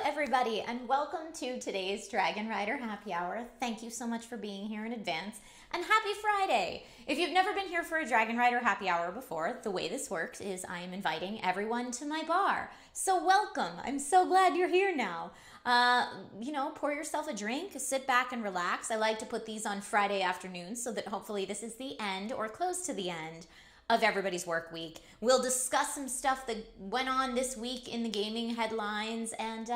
everybody, and welcome to today's Dragonrider Happy Hour. Thank you so much for being here in advance, and happy Friday! If you've never been here for a Dragonrider Happy Hour before, the way this works is I am inviting everyone to my bar. So welcome! I'm so glad you're here now. Pour yourself a drink, sit back and relax. I like to put these on Friday afternoons so that hopefully this is the end or close to the end of everybody's work week. We'll discuss some stuff that went on this week in the gaming headlines and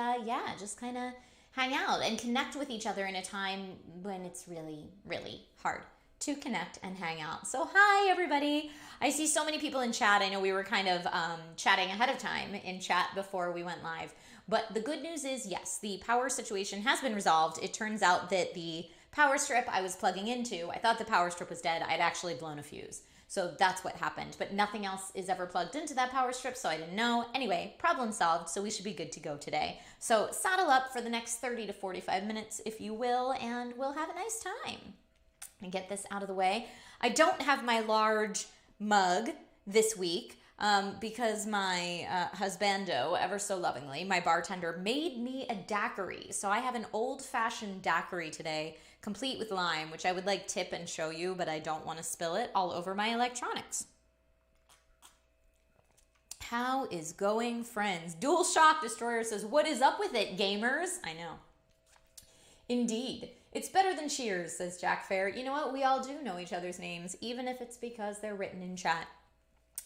just kind of hang out and connect with each other in a time when it's really, really hard to connect and hang out. So hi everybody. I see so many people in chat. I know we were kind of chatting ahead of time in chat before we went live. But the good news is, yes, the power situation has been resolved. It turns out that the power strip I was plugging into, I thought the power strip was dead. I'd actually blown a fuse. So that's what happened, but nothing else is ever plugged into that power strip, so I didn't know. Anyway, problem solved, so we should be good to go today. So saddle up for the next 30 to 45 minutes, if you will, and we'll have a nice time. And get this out of the way. I don't have my large mug this week because my husbando, ever so lovingly, my bartender, made me a daiquiri. So I have an old-fashioned daiquiri today, complete with lime, which I would like tip and show you, but I don't want to spill it all over my electronics. How is going, friends? Dual Shock Destroyer says, what is up with it, gamers? I know. Indeed. It's better than Cheers, says Jack Fair. You know what? We all do know each other's names, even if it's because they're written in chat.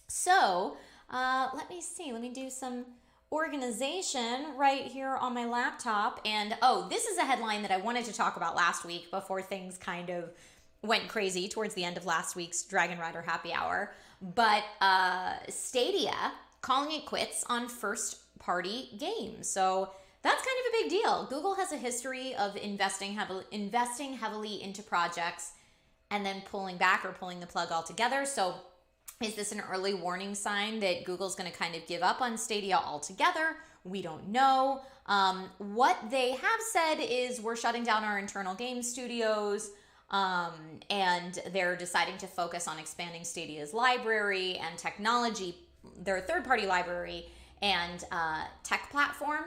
So, let me see. Let me do some organization right here on my laptop. And, this is a headline that I wanted to talk about last week before things kind of went crazy towards the end of last week's Dragonrider Happy Hour. But Stadia calling it quits on first-party games. So that's kind of a big deal. Google has a history of investing heavily into projects and then pulling back or pulling the plug altogether. So is this an early warning sign that Google's going to kind of give up on Stadia altogether? We don't know. What they have said is we're shutting down our internal game studios, and they're deciding to focus on expanding Stadia's library and technology, their third-party library and tech platform,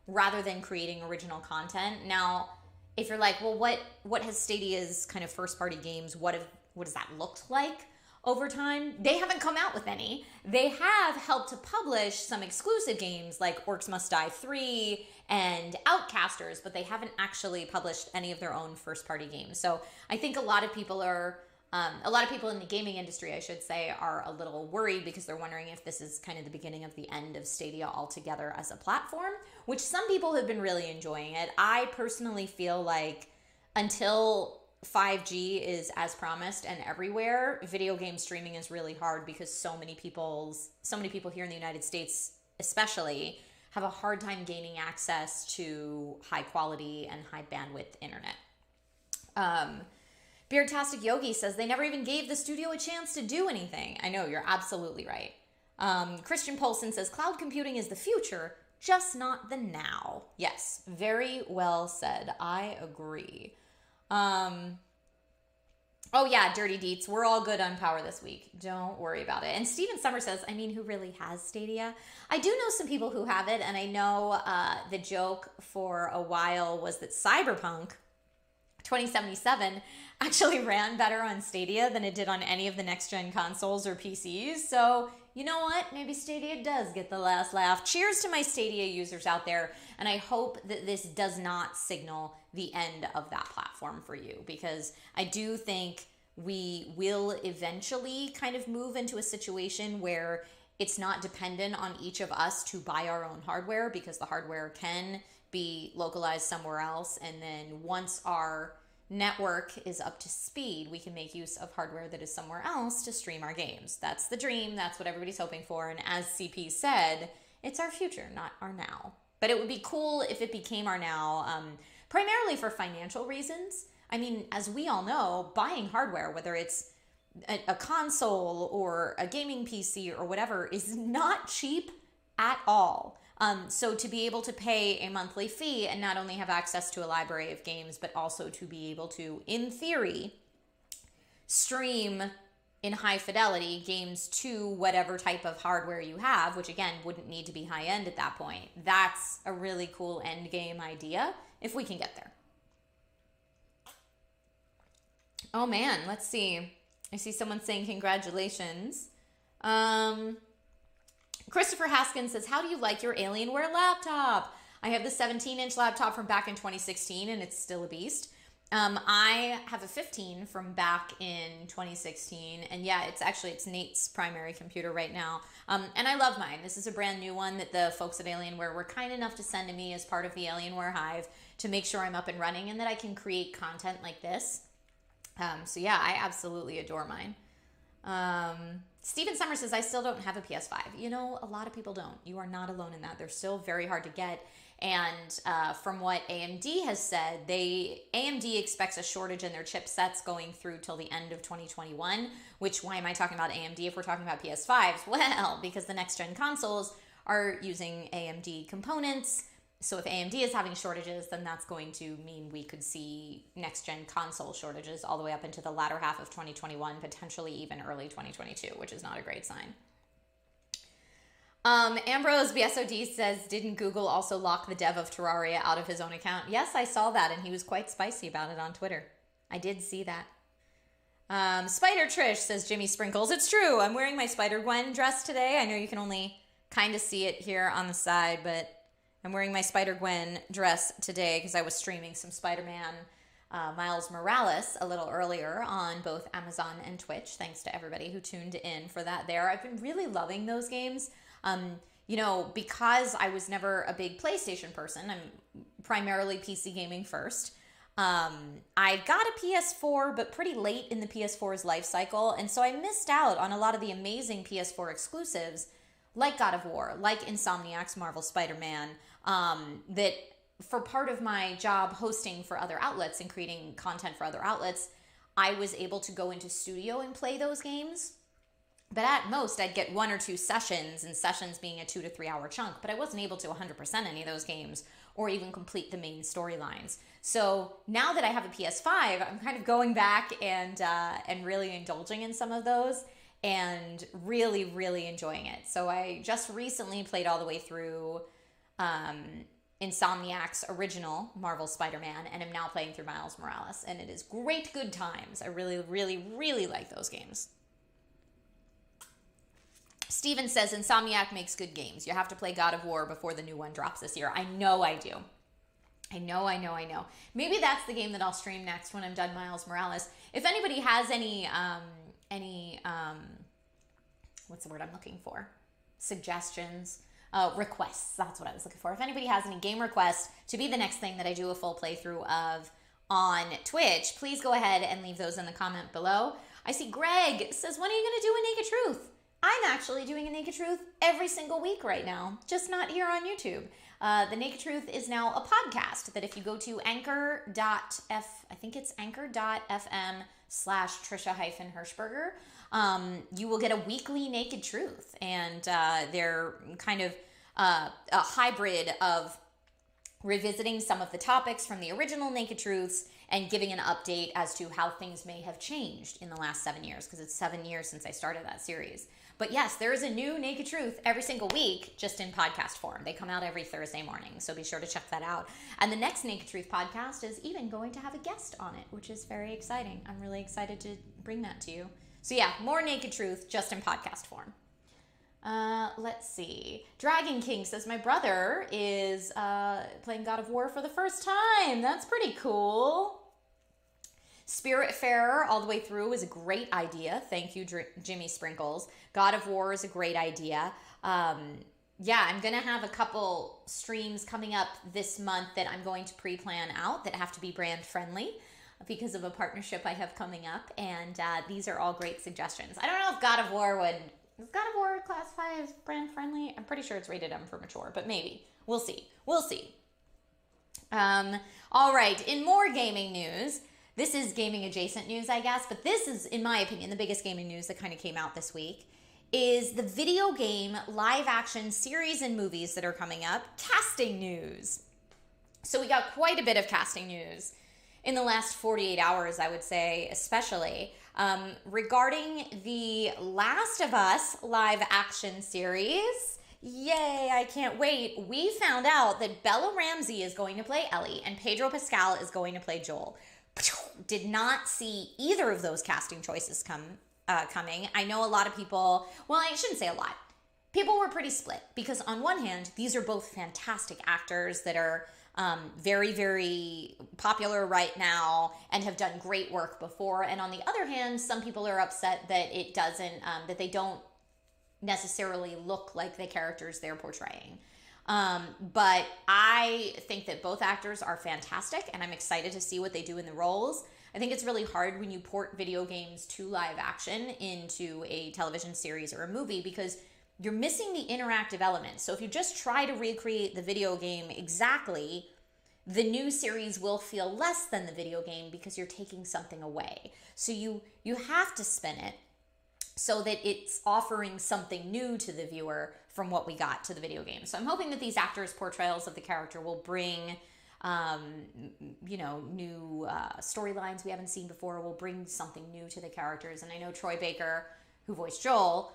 rather than creating original content. Now, if you're like, well, what has Stadia's kind of first-party games, what does that look like over time? They haven't come out with any. They have helped to publish some exclusive games like Orcs Must Die 3 and Outcasters, but they haven't actually published any of their own first-party games. So I think a lot of people in the gaming industry, I should say, are a little worried because they're wondering if this is kind of the beginning of the end of Stadia altogether as a platform, which some people have been really enjoying it. I personally feel like until 5G is as promised and everywhere, video game streaming is really hard because so many people here in the United States especially have a hard time gaining access to high quality and high bandwidth internet. Beardtastic Yogi says they never even gave the studio a chance to do anything. I know, you're absolutely right. Christian Polson says cloud computing is the future, just not the now. Yes, very well said. I agree. Dirty Deets, we're all good on power this week. Don't worry about it. And Steven Summer says, who really has Stadia? I do know some people who have it, and I know the joke for a while was that Cyberpunk 2077 actually ran better on Stadia than it did on any of the next-gen consoles or PCs. So, you know what? Maybe Stadia does get the last laugh. Cheers to my Stadia users out there, and I hope that this does not signal the end of that platform for you, because I do think we will eventually kind of move into a situation where it's not dependent on each of us to buy our own hardware, because the hardware can be localized somewhere else, and then once our network is up to speed, we can make use of hardware that is somewhere else to stream our games. That's the dream. That's what everybody's hoping for. And as CP said, it's our future, not our now. But it would be cool if it became our now, primarily for financial reasons. As we all know, buying hardware, whether it's a console or a gaming PC or whatever, is not cheap at all. So to be able to pay a monthly fee and not only have access to a library of games, but also to be able to, in theory, stream in high fidelity games to whatever type of hardware you have, which again wouldn't need to be high end at that point. That's a really cool end game idea if we can get there. Oh man, let's see. I see someone saying congratulations. Christopher Haskins says, how do you like your Alienware laptop? I have the 17-inch laptop from back in 2016 and it's still a beast. I have a 15 from back in 2016, and yeah, it's Nate's primary computer right now. And I love mine. This is a brand new one that the folks at Alienware were kind enough to send to me as part of the Alienware Hive to make sure I'm up and running and that I can create content like this. So yeah, I absolutely adore mine. Steven Summer says, I still don't have a PS5. You know, a lot of people don't. You are not alone in that. They're still very hard to get. And from what AMD has said, AMD expects a shortage in their chipsets going through till the end of 2021, which, why am I talking about AMD if we're talking about PS5s? Well, because the next-gen consoles are using AMD components. So if AMD is having shortages, then that's going to mean we could see next-gen console shortages all the way up into the latter half of 2021, potentially even early 2022, which is not a great sign. Ambrose BSOD says, didn't Google also lock the dev of Terraria out of his own account? Yes, I saw that, and he was quite spicy about it on Twitter. I did see that. Spider Trish says, Jimmy Sprinkles, it's true. I'm wearing my Spider-Gwen dress today. I know you can only kind of see it here on the side, but I'm wearing my Spider-Gwen dress today because I was streaming some Spider-Man Miles Morales a little earlier on both Amazon and Twitch. Thanks to everybody who tuned in for that there. I've been really loving those games. You know, because I was never a big PlayStation person, I'm primarily PC gaming first. I got a PS4, but pretty late in the PS4's life cycle, and so I missed out on a lot of the amazing PS4 exclusives, like God of War, like Insomniac's Marvel Spider-Man, that for part of my job hosting for other outlets and creating content for other outlets, I was able to go into studio and play those games. But at most, I'd get 1 or 2 sessions, and sessions being a 2 to 3 hour chunk. But I wasn't able to 100% any of those games or even complete the main storylines. So now that I have a PS5, I'm kind of going back and really indulging in some of those and really, really enjoying it. So I just recently played all the way through Insomniac's original Marvel Spider-Man, and I'm now playing through Miles Morales. And it is great good times. I really, really, really like those games. Steven says, Insomniac makes good games. You have to play God of War before the new one drops this year. I know I do. I know. Maybe that's the game that I'll stream next when I'm done Miles Morales. If anybody has any what's the word I'm looking for? Suggestions, requests. That's what I was looking for. If anybody has any game requests to be the next thing that I do a full playthrough of on Twitch, please go ahead and leave those in the comment below. I see Greg says, when are you going to do a Naked Truth? I'm actually doing a Naked Truth every single week right now, just not here on YouTube. The Naked Truth is now a podcast that if you go to anchor.fm /Trisha-Hershberger, you will get a weekly Naked Truth. And they're kind of a hybrid of revisiting some of the topics from the original Naked Truths and giving an update as to how things may have changed in the last 7 years, because it's 7 years since I started that series. But yes, there is a new Naked Truth every single week, just in podcast form. They come out every Thursday morning, so be sure to check that out. And the next Naked Truth podcast is even going to have a guest on it, which is very exciting. I'm really excited to bring that to you. So yeah, more Naked Truth, just in podcast form. Let's see. Dragon King says, my brother is playing God of War for the first time. That's pretty cool. Spiritfarer all the way through is a great idea. Thank you, Jimmy Sprinkles. God of War is a great idea. Yeah, I'm going to have a couple streams coming up this month that I'm going to pre-plan out that have to be brand friendly because of a partnership I have coming up. And these are all great suggestions. I don't know if God of War is God of War classify as brand friendly? I'm pretty sure it's rated M for mature, but maybe. We'll see. All right, in more gaming news, this is gaming adjacent news, I guess, but this is, in my opinion, the biggest gaming news that kind of came out this week, is the video game live action series and movies that are coming up, casting news. So we got quite a bit of casting news in the last 48 hours, I would say, especially. Regarding the Last of Us live action series, yay, I can't wait. We found out that Bella Ramsey is going to play Ellie and Pedro Pascal is going to play Joel. Did not see either of those casting choices coming. I know a lot of people, well, I shouldn't say a lot. People were pretty split because on one hand, these are both fantastic actors that are very, very popular right now and have done great work before. And on the other hand, some people are upset that it doesn't, that they don't necessarily look like the characters they're portraying. But I think that both actors are fantastic and I'm excited to see what they do in the roles. I think it's really hard when you port video games to live action into a television series or a movie because you're missing the interactive element. So if you just try to recreate the video game exactly, the new series will feel less than the video game because you're taking something away. So you have to spin it so that it's offering something new to the viewer from what we got to the video game. So I'm hoping that these actors' portrayals of the character will bring, new storylines we haven't seen before, will bring something new to the characters. And I know Troy Baker, who voiced Joel,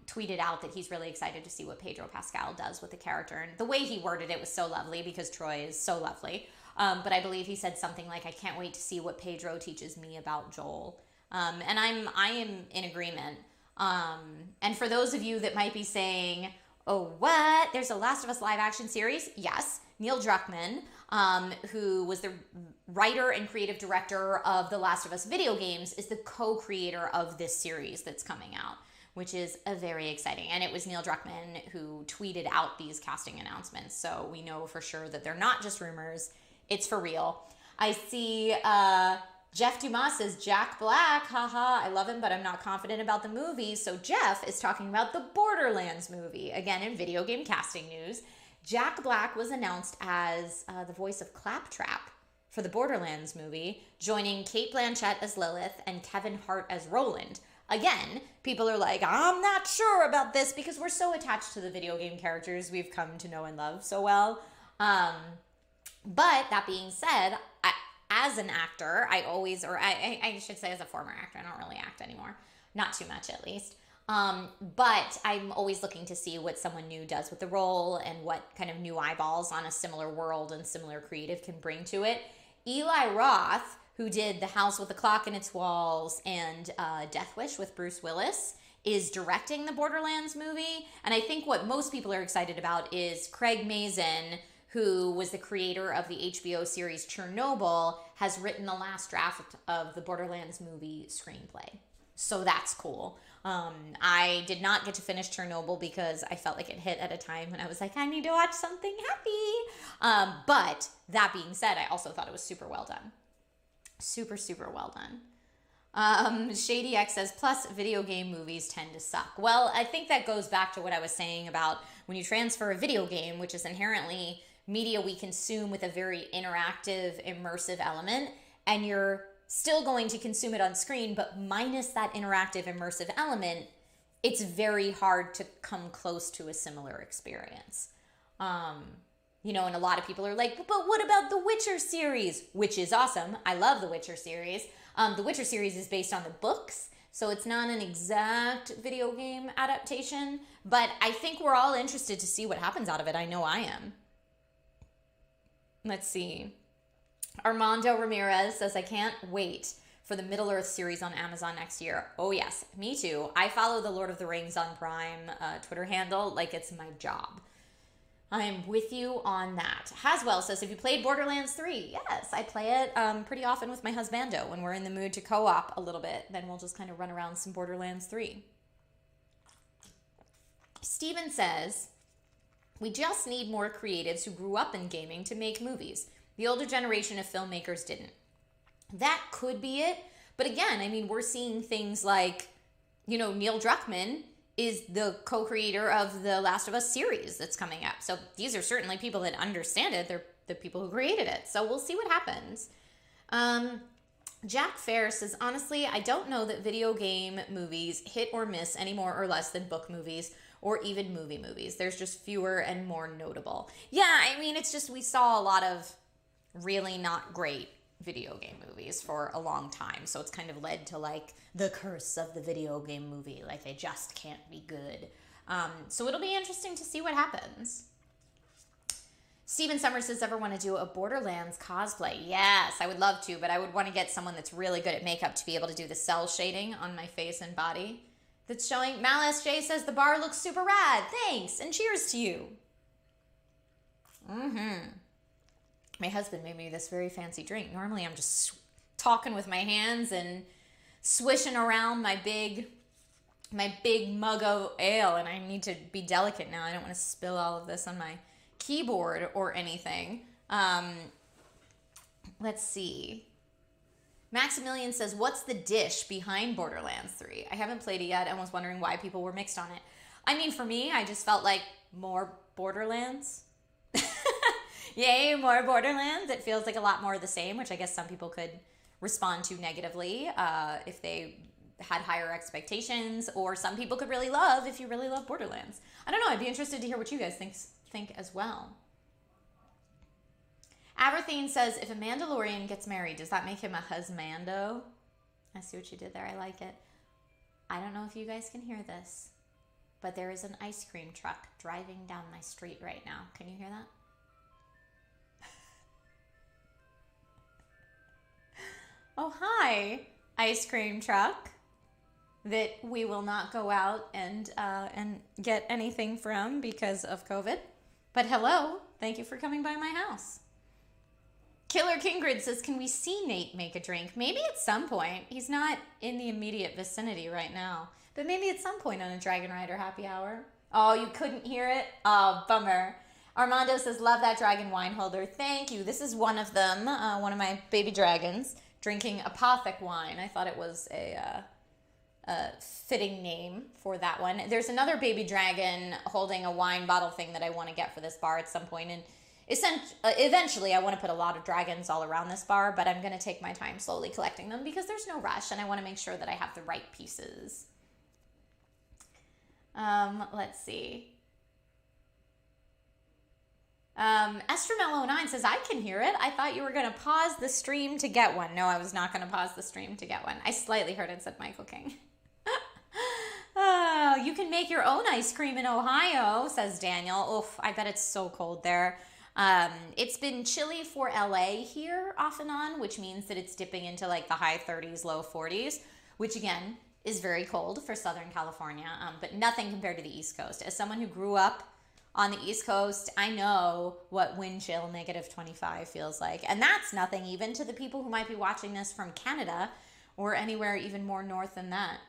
tweeted out that he's really excited to see what Pedro Pascal does with the character. And the way he worded it was so lovely because Troy is so lovely. But I believe he said something like, I can't wait to see what Pedro teaches me about Joel. And I am in agreement. And for those of you that might be saying, oh, what? There's a Last of Us live action series? Yes. Neil Druckmann, who was the writer and creative director of the Last of Us video games, is the co-creator of this series that's coming out, which is very exciting. And it was Neil Druckmann who tweeted out these casting announcements. So we know for sure that they're not just rumors. It's for real. I see Jeff Dumas says, Jack Black, haha, I love him, but I'm not confident about the movie. So Jeff is talking about the Borderlands movie. Again, in video game casting news, Jack Black was announced as the voice of Claptrap for the Borderlands movie, joining Cate Blanchett as Lilith and Kevin Hart as Roland. Again, people are like, I'm not sure about this because we're so attached to the video game characters we've come to know and love so well. But that being said, as an actor, I should say as a former actor, I don't really act anymore. Not too much, at least. But I'm always looking to see what someone new does with the role and what kind of new eyeballs on a similar world and similar creative can bring to it. Eli Roth, who did The House with the Clock in Its Walls and Death Wish with Bruce Willis, is directing the Borderlands movie. And I think what most people are excited about is Craig Mazin, who was the creator of the HBO series Chernobyl, has written the last draft of the Borderlands movie screenplay. So that's cool. I did not get to finish Chernobyl because I felt like it hit at a time when I was like, I need to watch something happy. But that being said, I also thought it was super well done. Super, super well done. Shady X says, plus video game movies tend to suck. Well, I think that goes back to what I was saying about when you transfer a video game, which is inherently media we consume with a very interactive, immersive element, and you're still going to consume it on screen, but minus that interactive, immersive element, it's very hard to come close to a similar experience. And a lot of people are like, but what about the Witcher series? Which is awesome. I love the Witcher series. The Witcher series is based on the books, so it's not an exact video game adaptation, but I think we're all interested to see what happens out of it. I know I am. Let's see. Armando Ramirez says, I can't wait for the Middle-earth series on Amazon next year. Oh yes, me too. I follow the Lord of the Rings on Prime Twitter handle like it's my job. I am with you on that. Haswell says, have you played Borderlands 3? Yes, I play it pretty often with my husbando when we're in the mood to co-op a little bit. Then we'll just kind of run around some Borderlands 3. Steven says, we just need more creatives who grew up in gaming to make movies. The older generation of filmmakers didn't. That could be it. But again, we're seeing things like, Neil Druckmann is the co-creator of the Last of Us series that's coming up. So these are certainly people that understand it. They're the people who created it. So we'll see what happens. Jack Fair says, honestly, I don't know that video game movies hit or miss any more or less than book movies or even movie movies. There's just fewer and more notable. Yeah, it's just we saw a lot of really not great video game movies for a long time. So it's kind of led to like the curse of the video game movie. Like they just can't be good. So it'll be interesting to see what happens. Steven Summers says, ever want to do a Borderlands cosplay? Yes, I would love to, but I would want to get someone that's really good at makeup to be able to do the cell shading on my face and body that's showing. Mal SJ says, the bar looks super rad. Thanks, and cheers to you. My husband made me this very fancy drink. Normally I'm just talking with my hands and swishing around my big mug of ale, and I need to be delicate now. I don't want to spill all of this on my keyboard or anything. Let's see. Maximilian says, what's the dish behind Borderlands 3? I haven't played it yet and was wondering why people were mixed on it. I mean, for me, I just felt like more Borderlands. Yay, more Borderlands. It feels like a lot more of the same, which I guess some people could respond to negatively if they had higher expectations, or some people could really love if you really love Borderlands. I don't know. I'd be interested to hear what you guys think as well. Aberthine says, if a Mandalorian gets married, does that make him a husmando? I see what you did there. I like it. I don't know if you guys can hear this, but there is an ice cream truck driving down my street right now. Can you hear that? Oh, hi, ice cream truck that we will not go out and get anything from because of COVID. But hello, thank you for coming by my house. Killer Kingrid says, can we see Nate make a drink? Maybe at some point. He's not in the immediate vicinity right now. But maybe at some point on a Dragonrider happy hour. Oh, you couldn't hear it? Oh, bummer. Armando says, love that dragon wine holder. Thank you. This is one of them, one of my baby dragons, drinking Apothic wine. I thought it was a fitting name for that one. There's another baby dragon holding a wine bottle thing that I want to get for this bar at some point. And eventually, I want to put a lot of dragons all around this bar, but I'm going to take my time slowly collecting them because there's no rush, and I want to make sure that I have the right pieces. Let's see. Estromel09 says, I can hear it. I thought you were going to pause the stream to get one. No, I was not going to pause the stream to get one. I slightly heard it, said Michael King. Oh, you can make your own ice cream in Ohio, says Daniel. Oof, I bet it's so cold there. It's been chilly for LA here off and on, which means that it's dipping into like the high 30s, low 40s, which again is very cold for Southern California, but nothing compared to the East Coast. As someone who grew up on the East Coast, I know what wind chill -25 feels like. And that's nothing even to the people who might be watching this from Canada or anywhere even more north than that.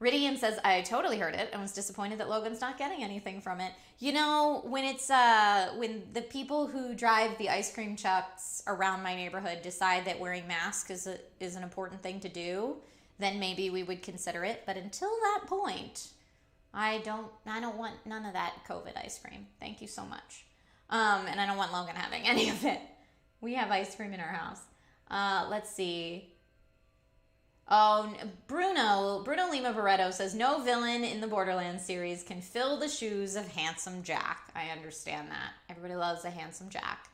Ridian says, I totally heard it and was disappointed that Logan's not getting anything from it. You know, when it's when the people who drive the ice cream trucks around my neighborhood decide that wearing masks is an important thing to do, then maybe we would consider it. But until that point, I don't want none of that COVID ice cream. Thank you so much. And I don't want Logan having any of it. We have ice cream in our house. Let's see. Oh, Bruno Lima Barreto says, no villain in the Borderlands series can fill the shoes of Handsome Jack. I understand that. Everybody loves a Handsome Jack.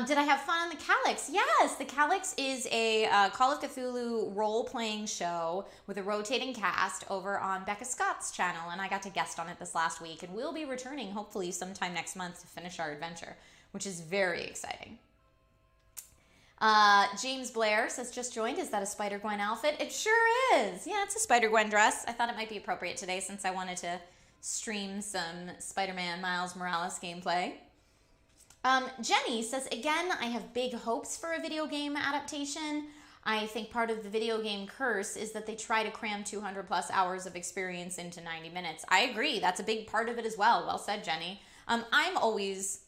Did I have fun on the Calyx? Yes, the Calyx is a Call of Cthulhu role-playing show with a rotating cast over on Becca Scott's channel, and I got to guest on it this last week, and we'll be returning hopefully sometime next month to finish our adventure, which is very exciting. James Blair says, just joined. Is that a Spider-Gwen outfit? It sure is. Yeah, it's a Spider-Gwen dress. I thought it might be appropriate today since I wanted to stream some Spider-Man Miles Morales gameplay. Jenny says, again, I have big hopes for a video game adaptation. I think part of the video game curse is that they try to cram 200 plus hours of experience into 90 minutes. I agree. That's a big part of it as well. Well said, Jenny. I'm always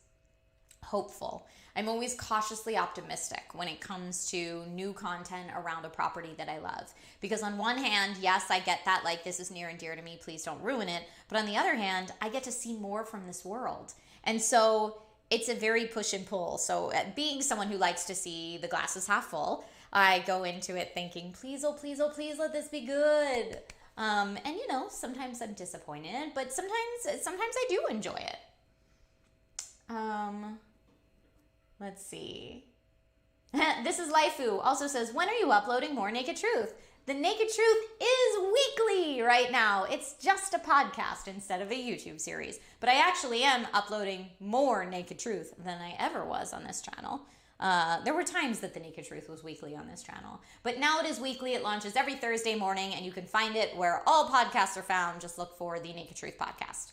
hopeful. I'm always cautiously optimistic when it comes to new content around a property that I love. Because on one hand, yes, I get that, like, this is near and dear to me, please don't ruin it. But on the other hand, I get to see more from this world. And so it's a very push and pull. So being someone who likes to see the glasses half full, I go into it thinking, please, oh, please, let this be good. And, you know, sometimes I'm disappointed, but sometimes I do enjoy it. Let's see. This is Laifu. Also says, when are you uploading more Naked Truth? The Naked Truth is weekly right now. It's just a podcast instead of a YouTube series. But I actually am uploading more Naked Truth than I ever was on this channel. There were times that the Naked Truth was weekly on this channel. But now it is weekly. It launches every Thursday morning, and you can find it where all podcasts are found. Just look for the Naked Truth podcast.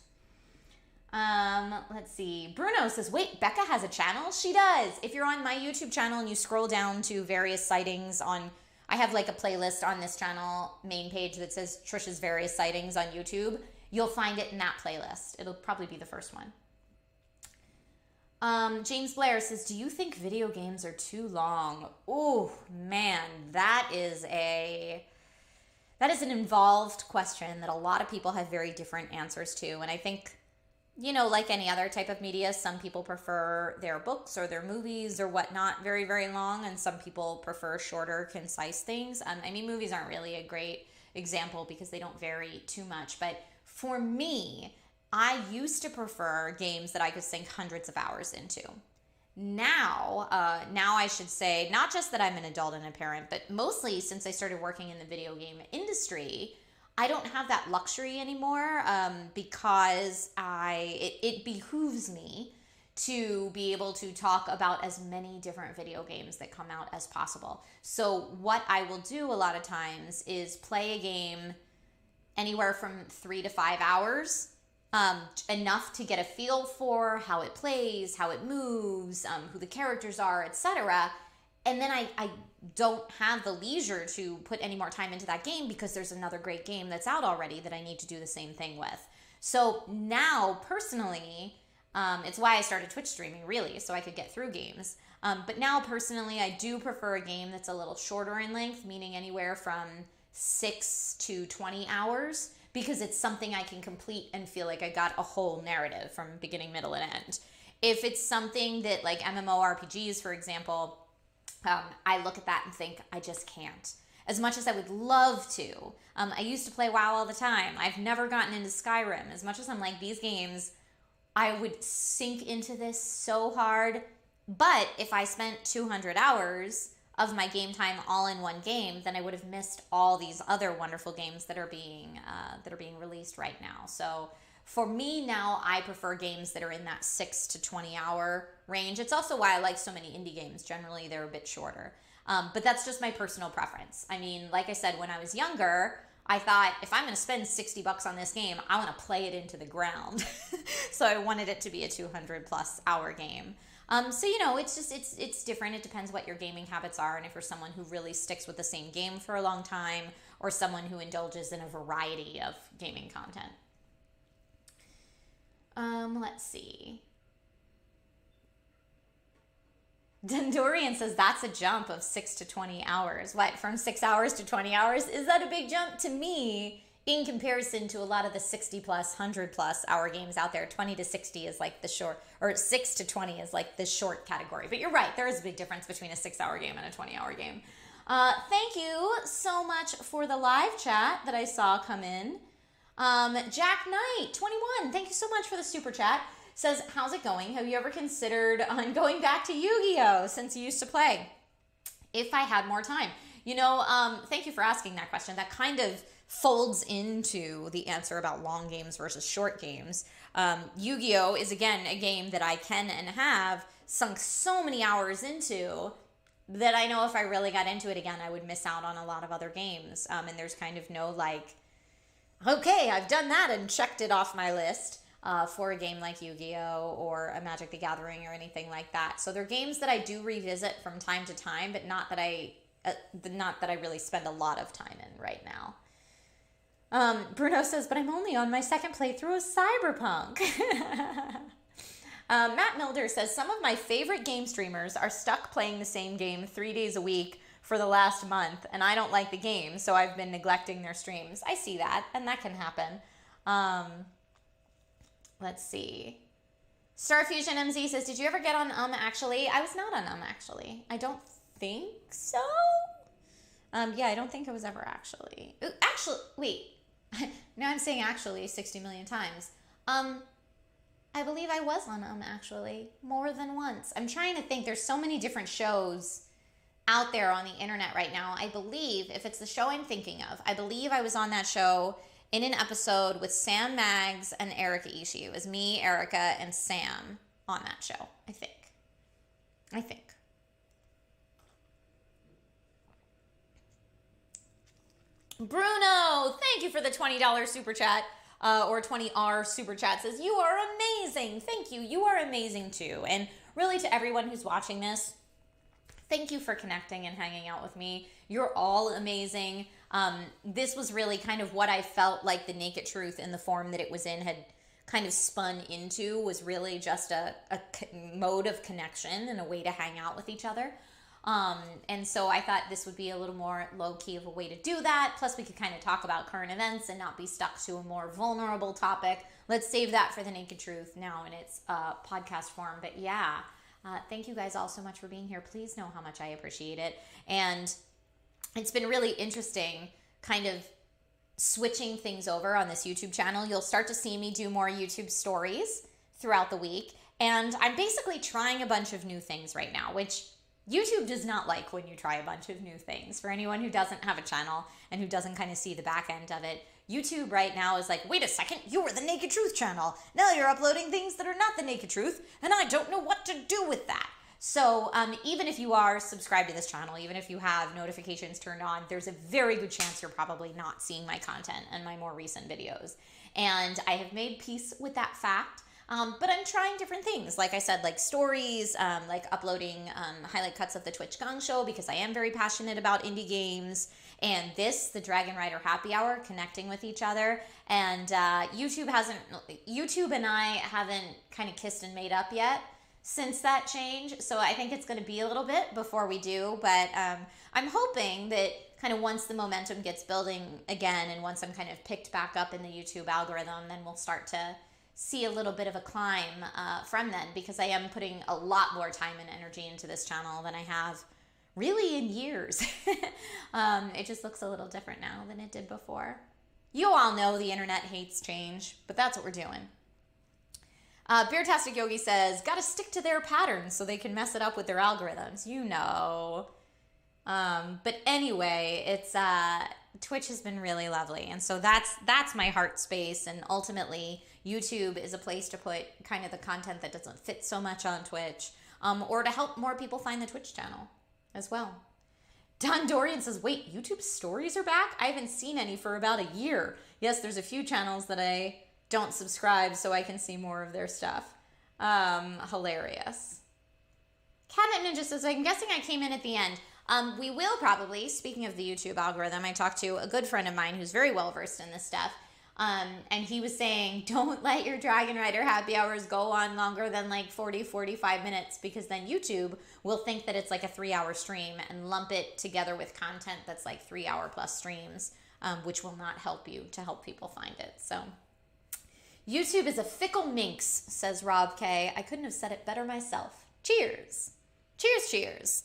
Let's see. Bruno says, wait, Becca has a channel? She does. If you're on my YouTube channel and you scroll down to various sightings on, I have like a playlist on this channel main page that says Trisha's various sightings on YouTube. You'll find it in that playlist. It'll probably be the first one. James Blair says, do you think video games are too long? Oh, man, that is an involved question that a lot of people have very different answers to. And I think, you know, like any other type of media, some people prefer their books or their movies or whatnot very, very long, and some people prefer shorter, concise things. I mean, movies aren't really a great example because they don't vary too much. But for me, I used to prefer games that I could sink hundreds of hours into. Now I should say, not just that I'm an adult and a parent, but mostly since I started working in the video game industry, I don't have that luxury anymore because it behooves me to be able to talk about as many different video games that come out as possible. So what I will do a lot of times is play a game anywhere from 3 to 5 hours, enough to get a feel for how it plays, how it moves, who the characters are, etc. And then I don't have the leisure to put any more time into that game because there's another great game that's out already that I need to do the same thing with. So now, personally, it's why I started Twitch streaming, really, so I could get through games. But now, personally, I do prefer a game that's a little shorter in length, meaning anywhere from 6 to 20 hours, because it's something I can complete and feel like I got a whole narrative from beginning, middle, and end. If it's something that, like MMORPGs, for example, I look at that and think, I just can't. As much as I would love to. I used to play WoW all the time. I've never gotten into Skyrim. As much as I'm like, these games, I would sink into this so hard. But if I spent 200 hours of my game time all in one game, then I would have missed all these other wonderful games that are being released right now. So for me now, I prefer games that are in that 6 to 20 hour range. It's also why I like so many indie games. Generally, they're a bit shorter. But that's just my personal preference. I mean, like I said, when I was younger, I thought, if I'm going to spend $60 on this game, I want to play it into the ground. So I wanted it to be a 200+ hour game. So, you know, it's different. It depends what your gaming habits are, and if you're someone who really sticks with the same game for a long time, or someone who indulges in a variety of gaming content. Let's see. Dendorian says that's a jump of 6 to 20 hours. What, from 6 hours to 20 hours? Is that a big jump? To me, in comparison to a lot of the 60+, 100+ hour games out there, 20 to 60 is like the short, or 6 to 20 is like the short category. But you're right, there is a big difference between a 6-hour game and a 20-hour game. Thank you so much for the live chat that I saw come in. Jack Knight, 21, thank you so much for the super chat. Says, how's it going? Have you ever considered on going back to Yu-Gi-Oh! Since you used to play? If I had more time. You know, thank you for asking that question. That kind of folds into the answer about long games versus short games. Yu-Gi-Oh! Is, again, a game that I can and have sunk so many hours into that I know if I really got into it again, I would miss out on a lot of other games. And there's kind of no, like, okay, I've done that and checked it off my list. For a game like Yu-Gi-Oh! Or a Magic the Gathering or anything like that. So they're games that I do revisit from time to time, but not that I really spend a lot of time in right now. Bruno says, but I'm only on my second playthrough of Cyberpunk. Matt Milder says, some of my favorite game streamers are stuck playing the same game 3 days a week for the last month, and I don't like the game, so I've been neglecting their streams. I see that, and that can happen. Let's see. Starfusion MZ says, did you ever get on actually? I was not on actually. I don't think so. Yeah, I don't think I was ever actually. Actually, wait. Now I'm saying actually 60 million times. I believe I was on actually more than once. I'm trying to think. There's so many different shows out there on the internet right now. I believe, if it's the show I'm thinking of, I believe I was on that show in an episode with Sam Maggs and Erica Ishii. It was me, Erica, and Sam on that show, I think. Bruno, thank you for the $20 super chat, or 20R super chat. Says, you are amazing. Thank you. You are amazing too. And really, to everyone who's watching this, thank you for connecting and hanging out with me. You're all amazing. This was really kind of what I felt like the Naked Truth in the form that it was in had kind of spun into, was really just a mode of connection and a way to hang out with each other. And so I thought this would be a little more low-key of a way to do that. Plus, we could kind of talk about current events and not be stuck to a more vulnerable topic. Let's save that for the Naked Truth now in its podcast form. But yeah, thank you guys all so much for being here. Please know how much I appreciate it. And it's been really interesting kind of switching things over on this YouTube channel. You'll start to see me do more YouTube stories throughout the week. And I'm basically trying a bunch of new things right now, which YouTube does not like when you try a bunch of new things. For anyone who doesn't have a channel and who doesn't kind of see the back end of it, YouTube right now is like, wait a second, you were the Naked Truth channel. Now you're uploading things that are not the Naked Truth, and I don't know what to do with that. So even if you are subscribed to this channel, even if you have notifications turned on, there's a very good chance you're probably not seeing my content and my more recent videos. And I have made peace with that fact. But I'm trying different things. Like I said, like stories, like uploading highlight cuts of the Twitch Gong Show, because I am very passionate about indie games. And this, the Dragonrider Happy Hour, connecting with each other. And YouTube and I haven't kind of kissed and made up yet since that change. So I think it's going to be a little bit before we do. But I'm hoping that kind of once the momentum gets building again, and once I'm kind of picked back up in the YouTube algorithm, then we'll start to see a little bit of a climb from then, because I am putting a lot more time and energy into this channel than I have really in years. It just looks a little different now than it did before. You all know the internet hates change, but that's what we're doing. Beertastic Yogi says, gotta stick to their patterns so they can mess it up with their algorithms. You know. But anyway, it's Twitch has been really lovely, and so that's my heart space. And ultimately, YouTube is a place to put kind of the content that doesn't fit so much on Twitch, or to help more people find the Twitch channel as well. Don Dorian says, wait, YouTube stories are back? I haven't seen any for about a year. Yes, there's a few channels that I don't subscribe so I can see more of their stuff. Hilarious. Cabinet Ninja says, I'm guessing I came in at the end. We will probably, speaking of the YouTube algorithm, I talked to a good friend of mine who's very well versed in this stuff. And he was saying, don't let your Dragonrider happy hours go on longer than like 40, 45 minutes, because then YouTube will think that it's like a 3-hour stream and lump it together with content that's like 3-hour plus streams, which will not help you to help people find it. So YouTube is a fickle minx, says Rob K. I couldn't have said it better myself. Cheers. Cheers, cheers.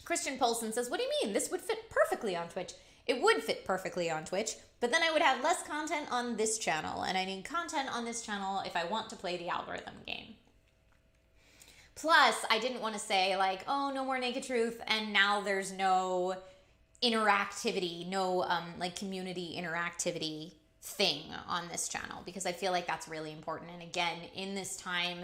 Christian Polson says, what do you mean? This would fit perfectly on Twitch. It would fit perfectly on Twitch, but then I would have less content on this channel, and I need content on this channel if I want to play the algorithm game. Plus, I didn't want to say like, oh, no more Naked Truth, and now there's no interactivity, no like community interactivity thing on this channel, because I feel like that's really important. And again, in this time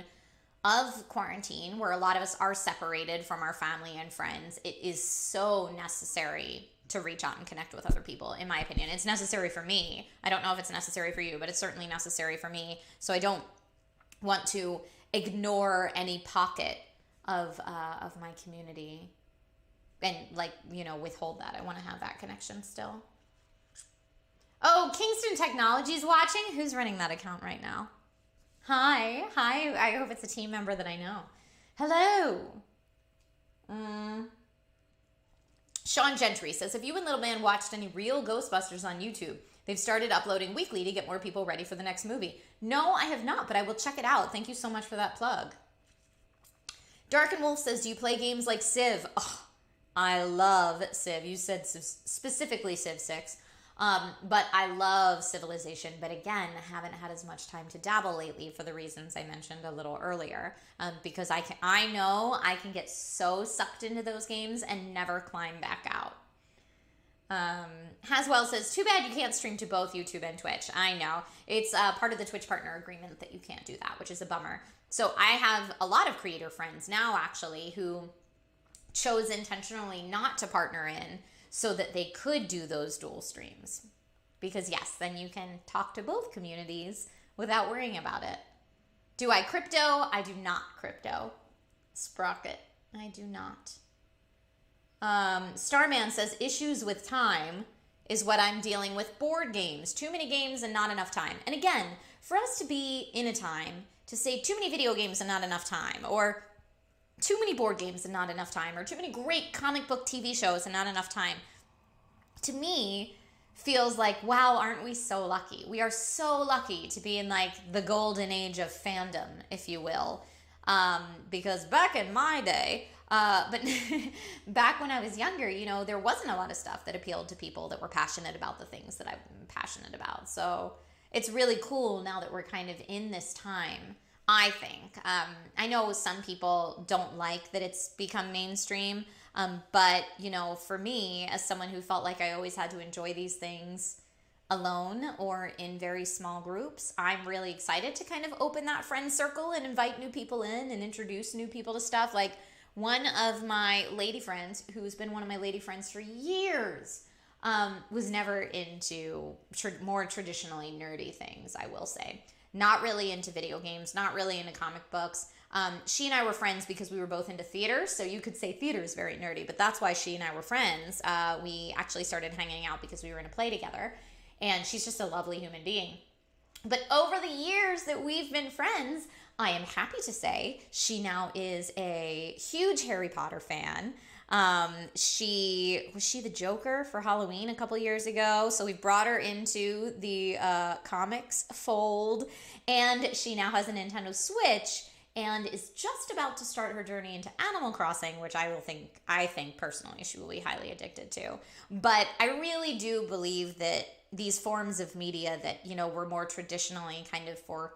of quarantine, where a lot of us are separated from our family and friends, it is so necessary to reach out and connect with other people, in my opinion. It's necessary for me. I don't know if it's necessary for you, but it's certainly necessary for me. So I don't want to ignore any pocket of my community and, like, you know, withhold that. I want to have that connection still. Oh, Kingston Technology's watching. Who's running that account right now? Hi. I hope it's a team member that I know. Hello. Sean Gentry says, have you and Little Man watched any real Ghostbusters on YouTube? They've started uploading weekly to get more people ready for the next movie. No, I have not, but I will check it out. Thank you so much for that plug. Dark and Wolf says, do you play games like Civ? Oh, I love Civ. You said specifically Civ 6. But I love Civilization, but again, haven't had as much time to dabble lately for the reasons I mentioned a little earlier. Because I know I can get so sucked into those games and never climb back out. Haswell says, too bad you can't stream to both YouTube and Twitch. I know. It's part of the Twitch partner agreement that you can't do that, which is a bummer. So I have a lot of creator friends now, actually, who chose intentionally not to partner in so that they could do those dual streams. Because yes, then you can talk to both communities without worrying about it. Do I crypto? I do not crypto. Sprocket. I do not. Starman says, issues with time is what I'm dealing with. Board games. Too many games and not enough time. And again, for us to be in a time, to say too many video games and not enough time, or too many board games and not enough time, or too many great comic book TV shows and not enough time, to me, feels like, wow, aren't we so lucky? We are so lucky to be in like the golden age of fandom, if you will. Because back in my day, but back when I was younger, you know, there wasn't a lot of stuff that appealed to people that were passionate about the things that I'm passionate about. So it's really cool now that we're kind of in this time, I think. I know some people don't like that it's become mainstream, but, you know, for me, as someone who felt like I always had to enjoy these things alone or in very small groups, I'm really excited to kind of open that friend circle and invite new people in and introduce new people to stuff. Like one of my lady friends, who's been one of my lady friends for years, was never into more traditionally nerdy things, I will say. Not really into video games, not really into comic books. She and I were friends because we were both into theater, so you could say theater is very nerdy, but that's why she and I were friends. We actually started hanging out because we were in a play together, and she's just a lovely human being. But over the years that we've been friends, I am happy to say she now is a huge Harry Potter fan. Was she the Joker for Halloween a couple years ago? So we brought her into the comics fold, and she now has a Nintendo Switch and is just about to start her journey into Animal Crossing, which I think personally she will be highly addicted to. But I really do believe that these forms of media that, you know, were more traditionally kind of for,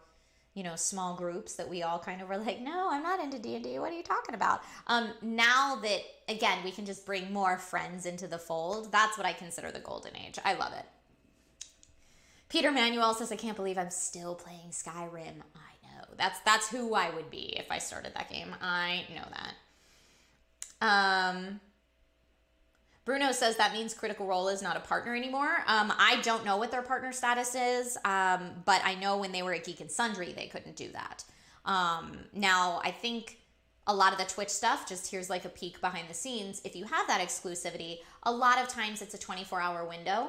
you know, small groups that we all kind of were like, no, I'm not into D&D. What are you talking about? Now that, again, we can just bring more friends into the fold, that's what I consider the golden age. I love it. Peter Manuel says, I can't believe I'm still playing Skyrim. I know. That's who I would be if I started that game. I know that. Bruno says that means Critical Role is not a partner anymore. I don't know what their partner status is, but I know when they were at Geek and Sundry, they couldn't do that. Now, I think a lot of the Twitch stuff, just here's like a peek behind the scenes. If you have that exclusivity, a lot of times it's a 24-hour window.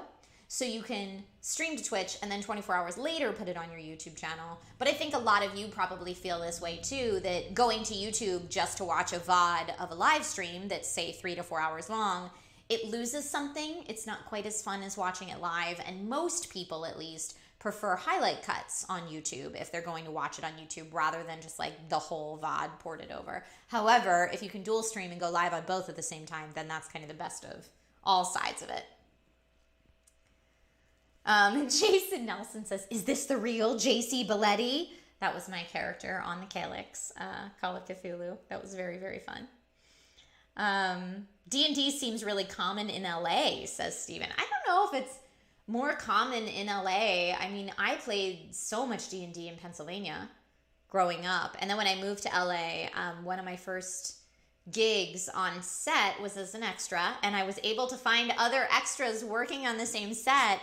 So you can stream to Twitch and then 24 hours later put it on your YouTube channel. But I think a lot of you probably feel this way too, that going to YouTube just to watch a VOD of a live stream that's say 3 to 4 hours long, it loses something. It's not quite as fun as watching it live. And most people, at least, prefer highlight cuts on YouTube if they're going to watch it on YouTube rather than just like the whole VOD ported over. However, if you can dual stream and go live on both at the same time, then that's kind of the best of all sides of it. Jason Nelson says, is this the real JC Belletti? That was my character on the Calyx, Call of Cthulhu. That was very, very fun. D&D seems really common in LA, says Steven. I don't know if it's more common in LA. I mean, I played so much D&D in Pennsylvania growing up. And then when I moved to LA, one of my first gigs on set was as an extra. And I was able to find other extras working on the same set.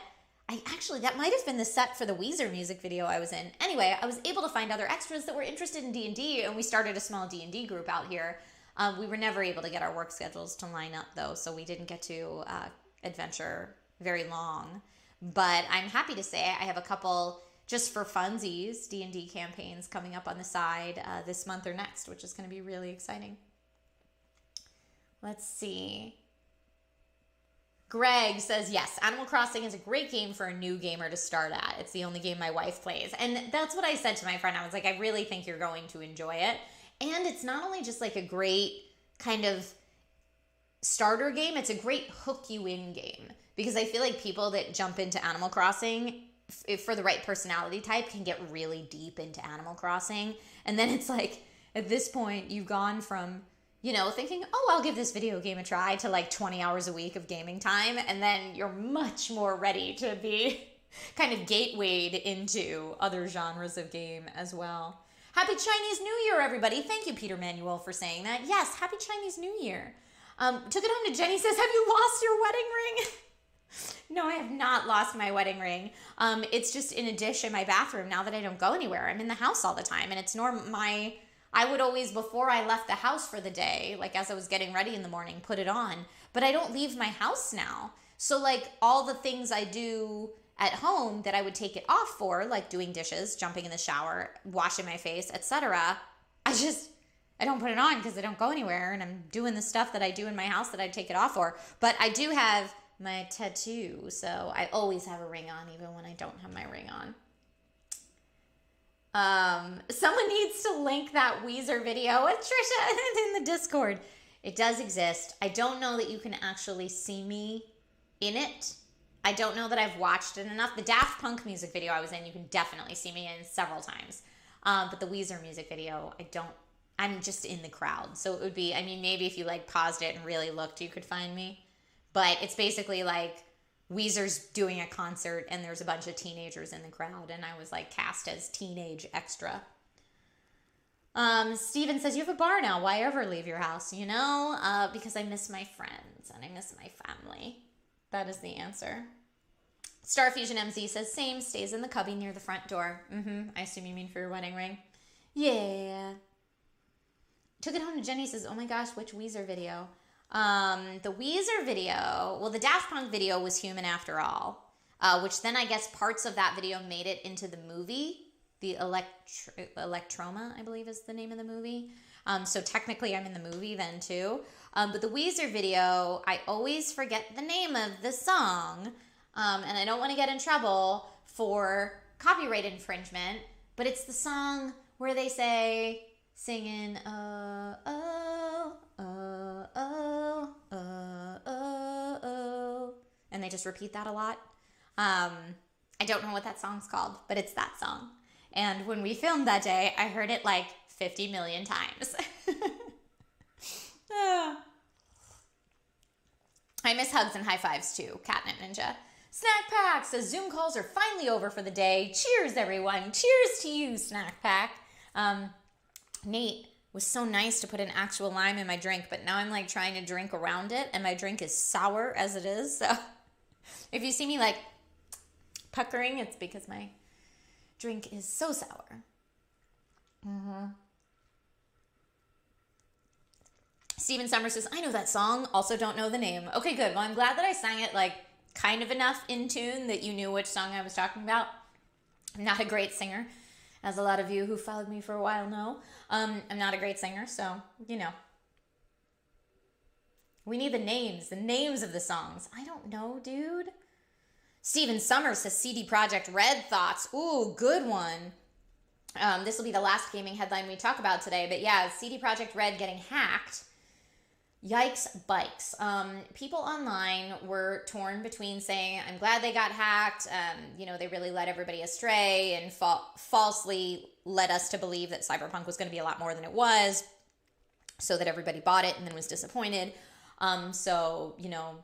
That might have been the set for the Weezer music video I was in. Anyway, I was able to find other extras that were interested in D&D, and we started a small D&D group out here. We were never able to get our work schedules to line up, though, so we didn't get to adventure very long. But I'm happy to say I have a couple, just for funsies, D&D campaigns coming up on the side this month or next, which is going to be really exciting. Let's see. Greg says, yes, Animal Crossing is a great game for a new gamer to start at. It's the only game my wife plays. And that's what I said to my friend. I was like, I really think you're going to enjoy it. And it's not only just like a great kind of starter game. It's a great hook you in game, because I feel like people that jump into Animal Crossing, if for the right personality type, can get really deep into Animal Crossing. And then it's like, at this point, you've gone from, you know, thinking, oh, I'll give this video game a try, to like 20 hours a week of gaming time. And then you're much more ready to be kind of gatewayed into other genres of game as well. Happy Chinese New Year, everybody. Thank you, Peter Manuel, for saying that. Yes, happy Chinese New Year. Took it home to Jenny says, have you lost your wedding ring? No, I have not lost my wedding ring. It's just in a dish in my bathroom now that I don't go anywhere. I'm in the house all the time, and it's I would always, before I left the house for the day, like as I was getting ready in the morning, put it on. But I don't leave my house now. So like all the things I do at home that I would take it off for, like doing dishes, jumping in the shower, washing my face, etc., I don't put it on because I don't go anywhere, and I'm doing the stuff that I do in my house that I take it off for. But I do have my tattoo, so I always have a ring on even when I don't have my ring on. Someone needs to link that Weezer video with Trisha in the Discord. It does exist. I don't know that you can actually see me in it. I don't know that I've watched it enough. The Daft Punk music video I was in, you can definitely see me in several times. But the Weezer music video, I'm just in the crowd. So it would be, I mean, maybe if you like paused it and really looked, you could find me. But it's basically like Weezer's doing a concert and there's a bunch of teenagers in the crowd, and I was like cast as teenage extra. Steven says, you have a bar now. Why ever leave your house? You know, because I miss my friends and I miss my family. That is the answer. Starfusion MZ says, same, stays in the cubby near the front door. I assume you mean for your wedding ring. Yeah. Took it home to Jenny says, oh my gosh, which Weezer video? The Weezer video, well, the Daft Punk video was Human After All, which then I guess parts of that video made it into the movie. The Electroma, I believe is the name of the movie. So technically I'm in the movie then too. But the Weezer video, I always forget the name of the song, and I don't want to get in trouble for copyright infringement, but it's the song where they say, singing, oh, oh, oh, oh, oh, oh, oh, and they just repeat that a lot. I don't know what that song's called, but it's that song. And when we filmed that day, I heard it like 50 million times. I miss hugs and high fives too, Catnip Ninja. Snack Pack says, Zoom calls are finally over for the day. Cheers, everyone. Cheers to you, Snack Pack. Nate was so nice to put an actual lime in my drink, but now I'm like trying to drink around it, and my drink is sour as it is. So if you see me like puckering, it's because my drink is so sour. Steven Summers says, I know that song, also don't know the name. Okay, good. Well, I'm glad that I sang it like kind of enough in tune that you knew which song I was talking about. I'm not a great singer, as a lot of you who followed me for a while know. I'm not a great singer, so, you know. We need the names of the songs. I don't know, dude. Steven Summers says, CD Projekt Red thoughts. Ooh, good one. This will be the last gaming headline we talk about today, but yeah, CD Projekt Red getting hacked. Yikes bikes. People online were torn between saying, I'm glad they got hacked. You know, they really led everybody astray and falsely led us to believe that Cyberpunk was going to be a lot more than it was, so that everybody bought it and then was disappointed. So, you know,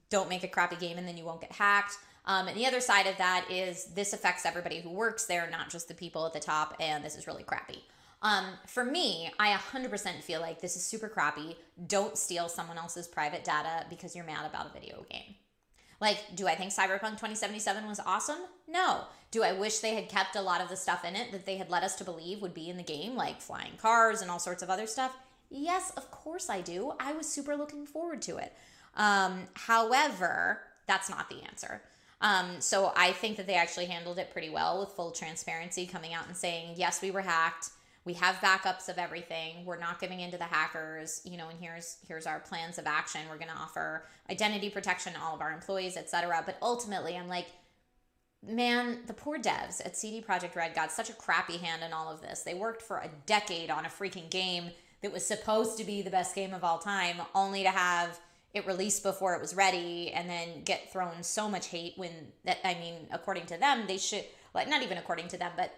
don't make a crappy game and then you won't get hacked. And the other side of that is this affects everybody who works there, not just the people at the top, and this is really crappy. For me, I 100% feel like this is super crappy. Don't steal someone else's private data because you're mad about a video game. Like, do I think Cyberpunk 2077 was awesome? No. Do I wish they had kept a lot of the stuff in it that they had led us to believe would be in the game, like flying cars and all sorts of other stuff? Yes, of course I do. I was super looking forward to it. However, that's not the answer. So I think that they actually handled it pretty well with full transparency, coming out and saying, yes, we were hacked. We have backups of everything. We're not giving in to the hackers, you know, and here's our plans of action. We're going to offer identity protection to all of our employees, etc. But ultimately, I'm like, man, the poor devs at CD Projekt Red got such a crappy hand in all of this. They worked for a decade on a freaking game that was supposed to be the best game of all time, only to have it released before it was ready and then get thrown so much hate when that, I mean, according to them, they should, like, not even according to them, but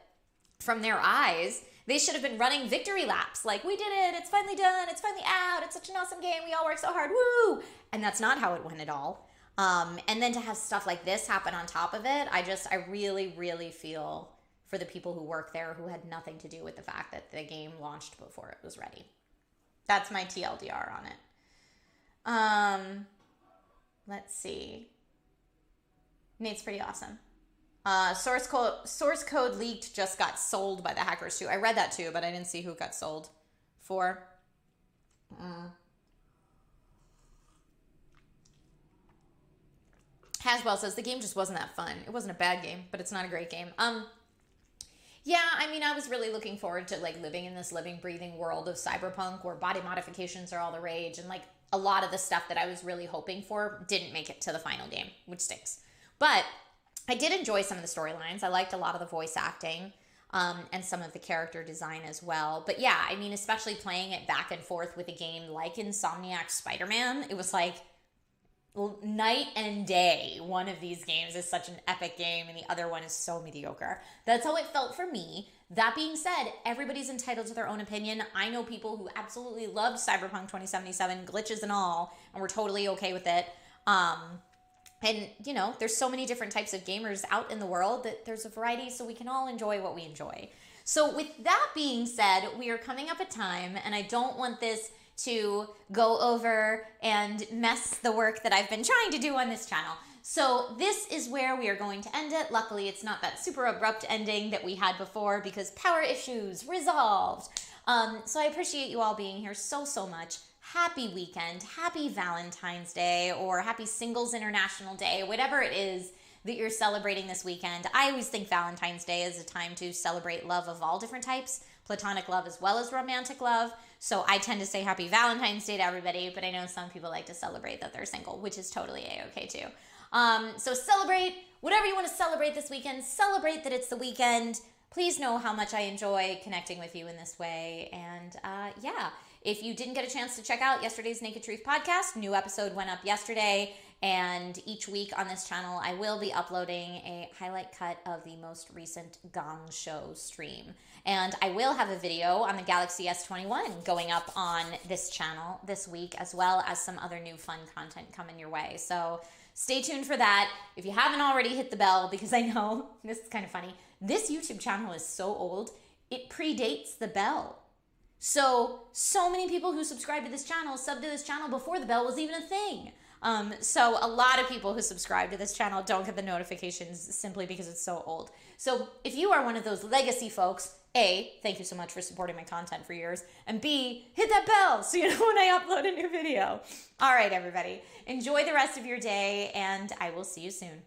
from their eyes, they should have been running victory laps. Like, we did it. It's finally done. It's finally out. It's such an awesome game. We all worked so hard. Woo! And that's not how it went at all. And then to have stuff like this happen on top of it, I really, really feel for the people who work there who had nothing to do with the fact that the game launched before it was ready. That's my TLDR on it. Let's see. Nate's pretty awesome. Source code leaked, just got sold by the hackers too. I read that too, but I didn't see who it got sold for. Haswell says the game just wasn't that fun. It wasn't a bad game, but it's not a great game. Yeah, I mean, I was really looking forward to like living in this living, breathing world of cyberpunk where body modifications are all the rage, and like a lot of the stuff that I was really hoping for didn't make it to the final game, which stinks. But I did enjoy some of the storylines. I liked a lot of the voice acting and some of the character design as well. But yeah, I mean, especially playing it back and forth with a game like Insomniac's Spider-Man, it was like night and day. One of these games is such an epic game and the other one is so mediocre. That's how it felt for me. That being said, everybody's entitled to their own opinion. I know people who absolutely loved Cyberpunk 2077, glitches and all, and were totally okay with it. And, you know, there's so many different types of gamers out in the world that there's a variety, so we can all enjoy what we enjoy. So with that being said, we are coming up at time, and I don't want this to go over and mess the work that I've been trying to do on this channel. So this is where we are going to end it. Luckily, it's not that super abrupt ending that we had before because power issues resolved. So I appreciate you all being here so much. Happy weekend, happy Valentine's Day, or happy Singles International Day, whatever it is that you're celebrating this weekend. I always think Valentine's Day is a time to celebrate love of all different types, platonic love as well as romantic love. So I tend to say happy Valentine's Day to everybody, but I know some people like to celebrate that they're single, which is totally a-okay too. So celebrate whatever you want to celebrate this weekend. Celebrate that it's the weekend. Please know how much I enjoy connecting with you in this way. And yeah. If you didn't get a chance to check out yesterday's Naked Truth podcast, new episode went up yesterday, and each week on this channel, I will be uploading a highlight cut of the most recent Gong Show stream. And I will have a video on the Galaxy S21 going up on this channel this week, as well as some other new fun content coming your way. So stay tuned for that. If you haven't already hit the bell, because I know, this is kind of funny, this YouTube channel is so old, it predates the bell. So many people who subscribe to this channel subbed to this channel before the bell was even a thing. So a lot of people who subscribe to this channel don't get the notifications simply because it's so old. So if you are one of those legacy folks, A, thank you so much for supporting my content for years, and B, hit that bell so you know when I upload a new video. All right, everybody, enjoy the rest of your day, and I will see you soon.